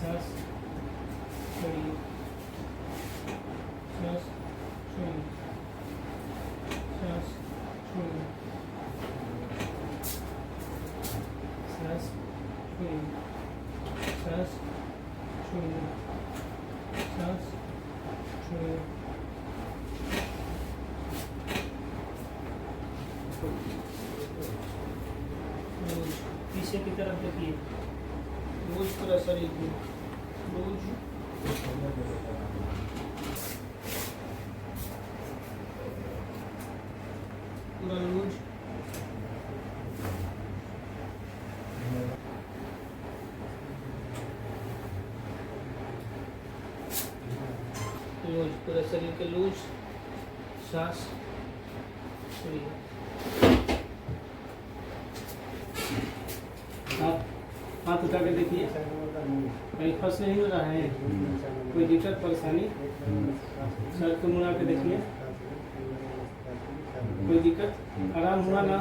सांस छोड़िए, सांस छोड़िए, सांस छोड़िए, सांस छोड़िए, सांस छोड़िए, सांस छोड़िए। पीछे की तरफ देखिए, लूज पूरा शरीर को, लूज, पूरा लूज, लूज पूरा शरीर के लूज, सांस छोड़िए। हाथ उठा के देखिए, कहीं फंस नहीं हो रहा है, कोई दिक्कत परेशानी? सर को मुड़ा के देखिए, कोई दिक्कत? आराम हुआ ना?